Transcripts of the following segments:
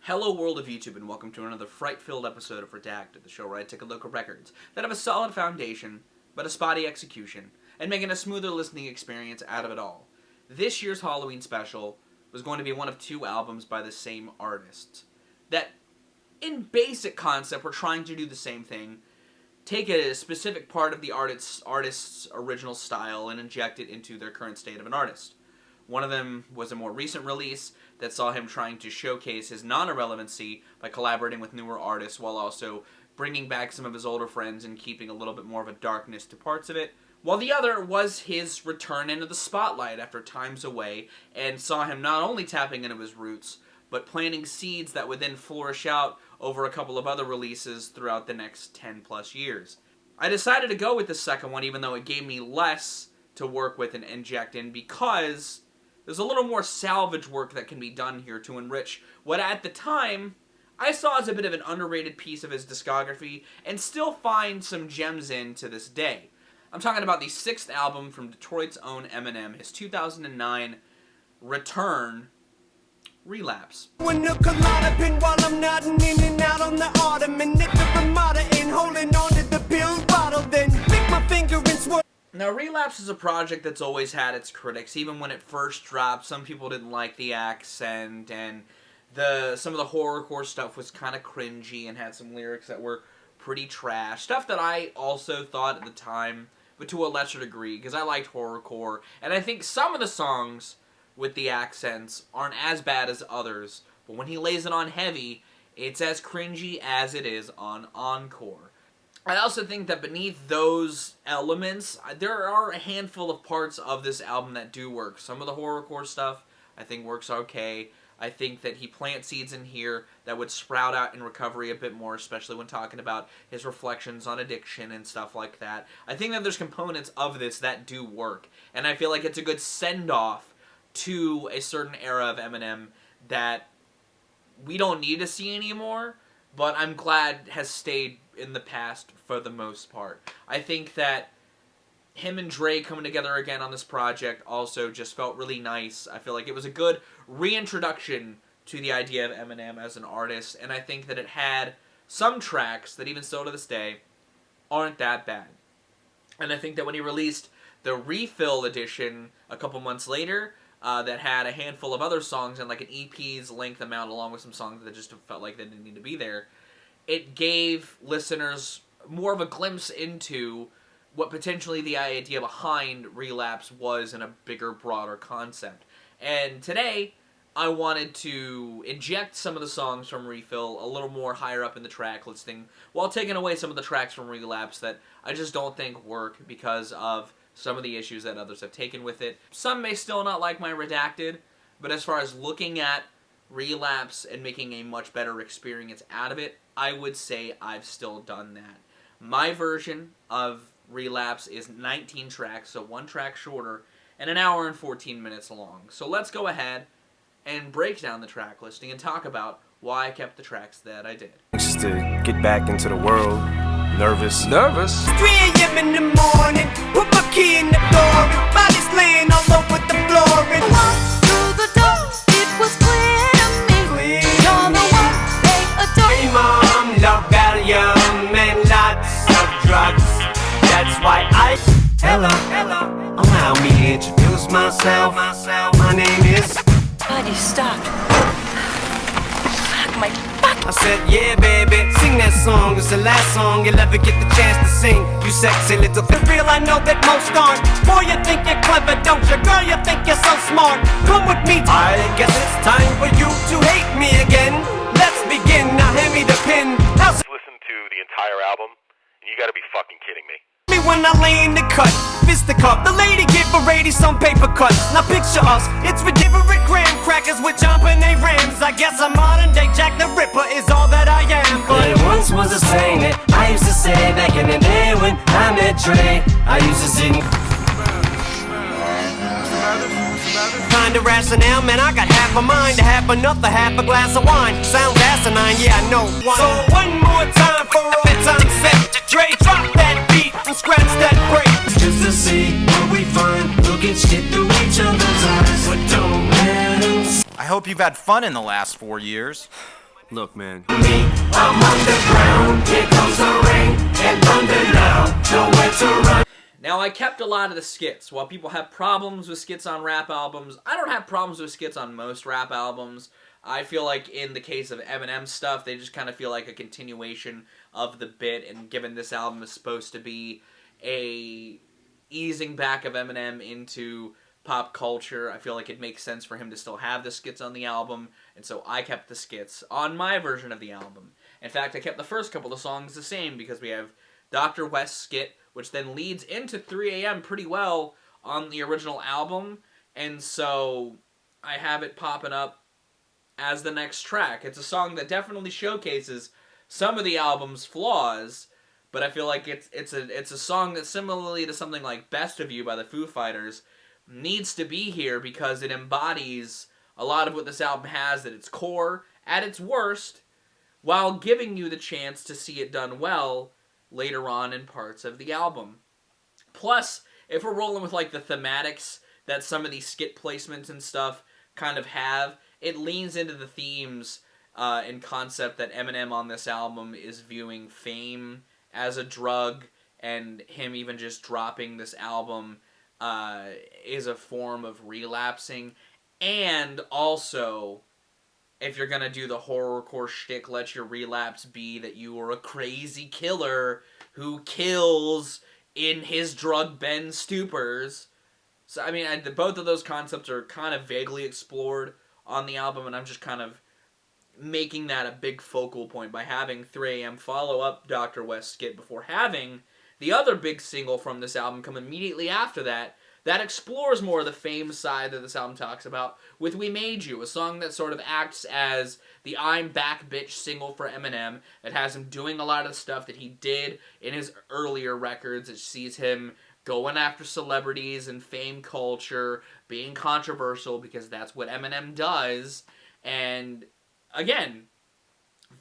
Hello world of YouTube and welcome to another fright-filled episode of Redacted, the show where I take a look at records that have a solid foundation, but a spotty execution, and making a smoother listening experience out of it all. This year's Halloween special was going to be one of two albums by the same artists that, in basic concept, were trying to do the same thing, take a specific part of the artist's original style and inject it into their current state of an artist. One of them was a more recent release that saw him trying to showcase his non-irrelevancy by collaborating with newer artists while also bringing back some of his older friends and keeping a little bit more of a darkness to parts of it. While the other was his return into the spotlight after times away and saw him not only tapping into his roots, but planting seeds that would then flourish out over a couple of other releases throughout the next 10 plus years. I decided to go with the second one even though it gave me less to work with and inject in because there's a little more salvage work that can be done here to enrich what at the time I saw as a bit of an underrated piece of his discography and still find some gems in to this day. I'm talking about the sixth album from Detroit's own Eminem, his 2009 return, Relapse. When the colada pin while I'm nodding in and out on the ottoman, nip the Ramada in, holding on to the pill bottle, then pick my finger and swear. Now, Relapse is a project that's always had its critics. Even when it first dropped, some people didn't like the accent, and some of the horrorcore stuff was kind of cringy and had some lyrics that were pretty trash. Stuff that I also thought at the time, but to a lesser degree, because I liked horrorcore, and I think some of the songs with the accents aren't as bad as others, but when he lays it on heavy, it's as cringy as it is on Encore. I also think that beneath those elements, there are a handful of parts of this album that do work. Some of the horrorcore stuff, I think, works okay. I think that he plants seeds in here that would sprout out in recovery a bit more, especially when talking about his reflections on addiction and stuff like that. I think that there's components of this that do work, and I feel like it's a good send-off to a certain era of Eminem that we don't need to see anymore, but I'm glad has stayed in the past for the most part. I think that him and Dre coming together again on this project also just felt really nice. I feel like it was a good reintroduction to the idea of Eminem as an artist, and I think that it had some tracks that even still to this day aren't that bad. And I think that when he released the Refill edition a couple months later, that had a handful of other songs and like an EP's length amount along with some songs that just felt like they didn't need to be there, it gave listeners more of a glimpse into what potentially the idea behind Relapse was in a bigger, broader concept. And today, I wanted to inject some of the songs from Refill a little more higher up in the track listing, while taking away some of the tracks from Relapse that I just don't think work because of some of the issues that others have taken with it. Some may still not like my Redacted, but as far as looking at Relapse and making a much better experience out of it, I would say I've still done that. My version of Relapse is 19 tracks, so one track shorter, and an hour and 14 minutes long. So let's go ahead and break down the track listing and talk about why I kept the tracks that I did. Just to get back into the world. Nervous. 3 a.m. in the morning, put my key in the door, and bodies laying all over the floor. And walked through the door, it was clear to me. You're the one they adore. Hey mom, love Valium and lots of drugs. That's why Hello, allow me to introduce myself. My name is. Buddy, stop. Fuck my fuck. I said, yeah, baby, sing that song. It's the last song you'll ever get the chance to sing. You sexy little real, I know that most aren't. Boy, you think you're clever, don't you? Girl, you think you're so smart. Come with me. I guess it's time for you to hate me again. Let's begin. Now hand me the pen. How's it? Listen to the entire album, and you gotta be fucking kidding me. When I lay in the cut, fist the cup, the lady give a lady some paper cuts. Now picture us, it's ridiculous graham crackers with jumping they rams. I guess a modern day Jack the Ripper is all that I am. But there once was a saying that I used to say back in the day when I met Dre. I used to sing. Kinda rationale, man, I got half a mind to have another half a glass of wine. Sounds asinine, yeah, I know. So one more time for all time, except Dre, drop that beat and scratch that break. Just to see what we find, looking shit through each other's eyes. What don't matter. I hope you've had fun in the last 4 years. Look, man. I'm underground, here comes the rain and thunder now, nowhere to run. Now, I kept a lot of the skits. While people have problems with skits on rap albums, I don't have problems with skits on most rap albums. I feel like in the case of Eminem stuff, they just kind of feel like a continuation of the bit, and given this album is supposed to be a easing back of Eminem into pop culture, I feel like it makes sense for him to still have the skits on the album, and so I kept the skits on my version of the album. In fact, I kept the first couple of songs the same, because we have Dr. West's skit, which then leads into 3 a.m. pretty well on the original album, and so I have it popping up as the next track. It's a song that definitely showcases some of the album's flaws, but I feel like it's a song that, similarly to something like Best of You by the Foo Fighters, needs to be here because it embodies a lot of what this album has at its core, at its worst, while giving you the chance to see it done well later on in parts of the album. Plus, if we're rolling with like the thematics that some of these skit placements and stuff kind of have, it leans into the themes and concept that Eminem on this album is viewing fame as a drug, and him even just dropping this album is a form of relapsing. And also, if you're gonna do the horrorcore shtick, let your relapse be that you were a crazy killer who kills in his drug-bend stupors. So, I mean, both of those concepts are kind of vaguely explored on the album, and I'm just kind of making that a big focal point by having 3 a.m. follow up Dr. West's skit before having the other big single from this album come immediately after that explores more of the fame side that this album talks about, with We Made You, a song that sort of acts as the I'm Back Bitch single for Eminem. It has him doing a lot of the stuff that he did in his earlier records. It sees him going after celebrities and fame culture, being controversial, because that's what Eminem does. And again,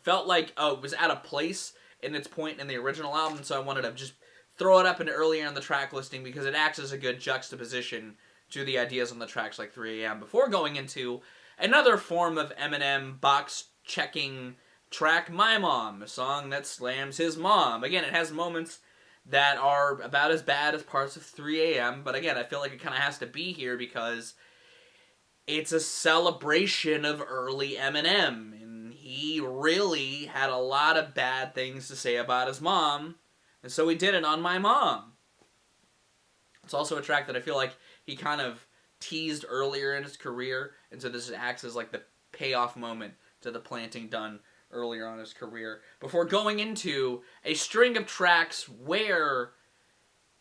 felt like it was at a place in its point in the original album, so I wanted to just throw it up into earlier in the track listing because it acts as a good juxtaposition to the ideas on the tracks like 3 a.m. before going into another form of Eminem box-checking track, My Mom, a song that slams his mom. Again, it has moments that are about as bad as parts of 3 a.m., but again, I feel like it kind of has to be here because it's a celebration of early Eminem, and he really had a lot of bad things to say about his mom, and so he did it on My Mom. It's also a track that I feel like he kind of teased earlier in his career, and so this acts as like the payoff moment to the planting done earlier on in his career, before going into a string of tracks where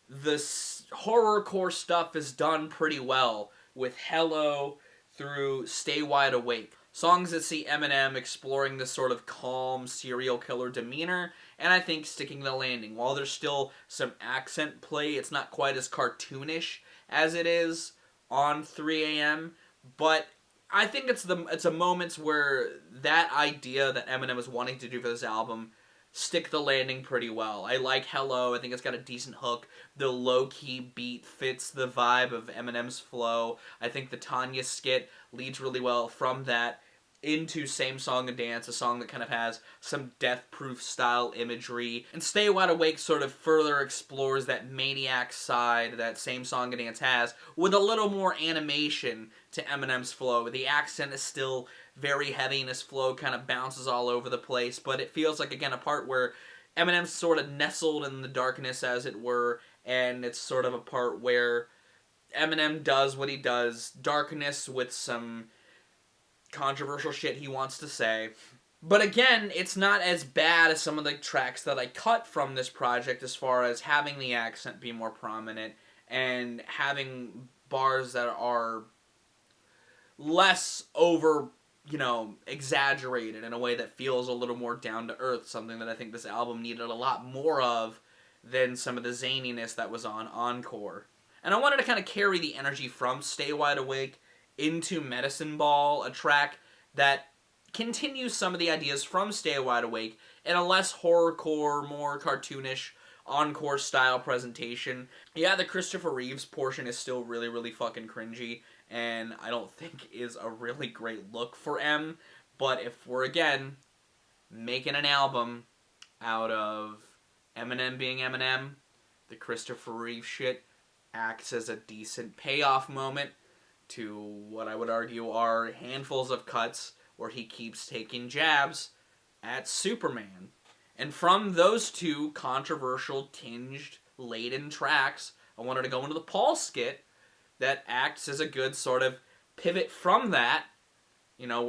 the horrorcore stuff is done pretty well, with Hello through Stay Wide Awake. Songs that see Eminem exploring this sort of calm serial killer demeanor, and I think sticking the landing. While there's still some accent play, it's not quite as cartoonish as it is on 3 a.m., but I think it's a moments where that idea that Eminem is wanting to do for this album stick the landing pretty well. I like Hello. I think it's got a decent hook. The low-key beat fits the vibe of Eminem's flow. I think the Tonya skit leads really well from that into Same Song and Dance, a song that kind of has some Death Proof style imagery. And Stay Wide Awake sort of further explores that maniac side that Same Song and Dance has, with a little more animation to Eminem's flow. The accent is still very heavy, and his flow kind of bounces all over the place, but it feels like, again, a part where Eminem's sort of nestled in the darkness, as it were, and it's sort of a part where Eminem does what he does, darkness with some controversial shit he wants to say. But again, it's not as bad as some of the tracks that I cut from this project, as far as having the accent be more prominent and having bars that are less over, exaggerated in a way that feels a little more down to earth, something that I think this album needed a lot more of than some of the zaniness that was on Encore. And I wanted to kind of carry the energy from Stay Wide Awake into Medicine Ball, a track that continues some of the ideas from Stay Wide Awake in a less horrorcore, more cartoonish, Encore style presentation. Yeah, the Christopher Reeves portion is still really, really fucking cringy, and I don't think is a really great look for M, but if we're, again, making an album out of Eminem being Eminem. The Christopher Reeve shit acts as a decent payoff moment to what I would argue are handfuls of cuts where he keeps taking jabs at Superman. And from those two controversial, tinged, laden tracks, I wanted to go into the Paul skit that acts as a good sort of pivot from that. You know,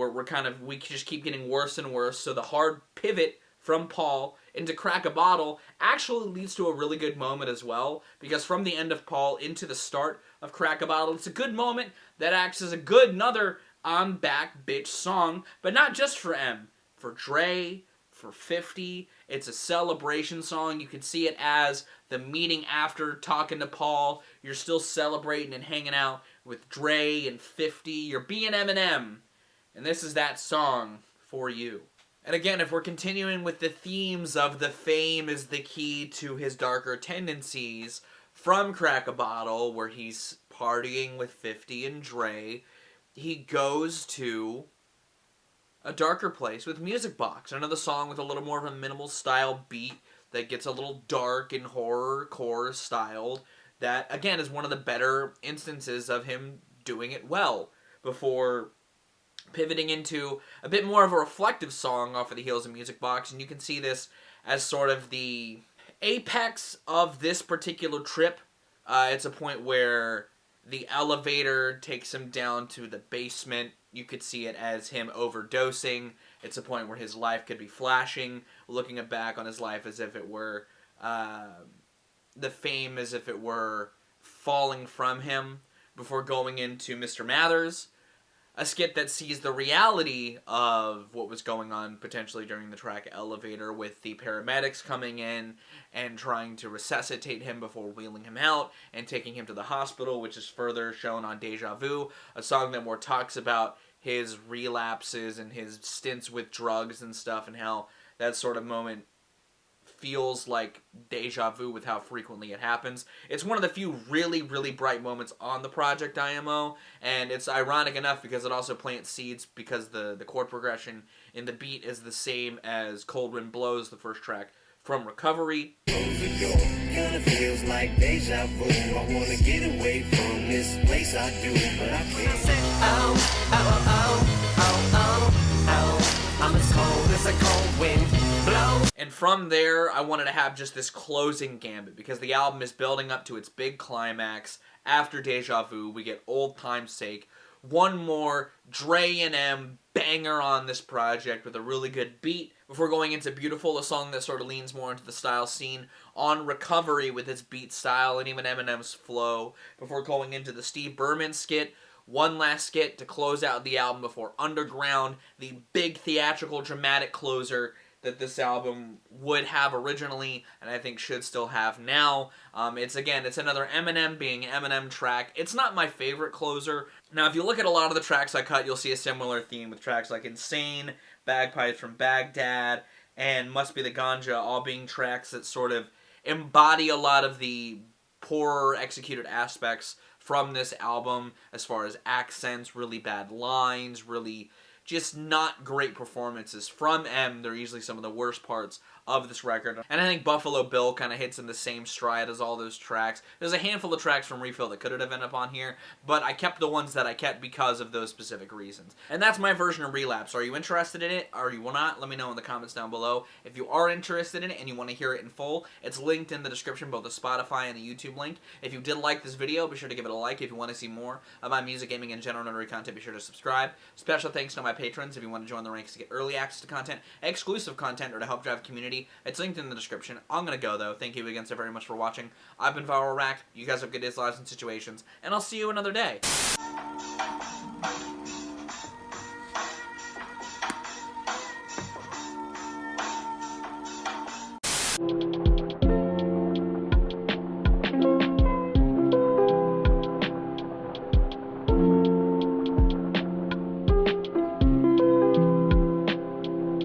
we just keep getting worse and worse, so the hard pivot from Paul into Crack a Bottle actually leads to a really good moment as well, because from the end of Paul into the start of Crack a Bottle, it's a good moment that acts as a good another I'm Back Bitch song, but not just for M, for Dre, for 50. It's a celebration song. You can see it as the meeting after talking to Paul. You're still celebrating and hanging out with Dre and 50. You're being Eminem. And this is that song for you. And again, if we're continuing with the themes of the fame is the key to his darker tendencies from Crack a Bottle, where he's partying with 50 and Dre, he goes to a darker place with Music Box, another song with a little more of a minimal style beat that gets a little dark and horrorcore styled, that again is one of the better instances of him doing it well, before pivoting into a bit more of a reflective song off of the heels of Music Box. And you can see this as sort of the apex of this particular trip. It's a point where the elevator takes him down to the basement. You could see it as him overdosing. It's a point where his life could be flashing, looking back on his life as if it were the fame as if it were falling from him, before going into Mr. Mathers, a skit that sees the reality of what was going on potentially during the track Elevator, with the paramedics coming in and trying to resuscitate him before wheeling him out and taking him to the hospital, which is further shown on Deja Vu, a song that more talks about his relapses and his stints with drugs and stuff, and how that sort of moment feels like deja vu with how frequently it happens. It's one of the few really, really bright moments on the project IMO, and it's ironic enough because it also plants seeds, because the chord progression in the beat is the same as Cold Wind Blows, the first track from Recovery. Close the door, kinda feels like deja vu. I wanna get away from this place I do, but I can't. Oh, oh, oh, oh, oh, oh, I'm as cold as a cold wind blow. And from there, I wanted to have just this closing gambit, because the album is building up to its big climax. After Deja Vu, we get Old Time's Sake, one more Dre and M banger on this project with a really good beat, before going into Beautiful, a song that sort of leans more into the style scene on Recovery with its beat style and even Eminem's flow, before going into the Steve Berman skit, one last skit to close out the album before Underground, the big theatrical dramatic closer that this album would have originally, and I think should still have now. It's another Eminem being Eminem track. It's not my favorite closer. Now, if you look at a lot of the tracks I cut, you'll see a similar theme with tracks like Insane, Bagpipes from Baghdad, and Must Be the Ganja, all being tracks that sort of embody a lot of the poorer executed aspects from this album, as far as accents, really bad lines, really just not great performances from M. They're usually some of the worst parts of this record. And I think Buffalo Bill kind of hits in the same stride as all those tracks. There's a handful of tracks from Refill that could have ended up on here, but I kept the ones that I kept because of those specific reasons. And that's my version of Relapse. Are you interested in it? Or you will not? Let me know in the comments down below. If you are interested in it and you want to hear it in full, it's linked in the description, both the Spotify and the YouTube link. If you did like this video, be sure to give it a like. If you want to see more of my music, gaming, and general nerdery content, be sure to subscribe. Special thanks to my patrons if you want to join the ranks to get early access to content, exclusive content, or to help drive community. It's linked in the description. I'm going to go, though. Thank you again so very much for watching. I've been Viral Rack. You guys have good days, lives, and situations, and I'll see you another day.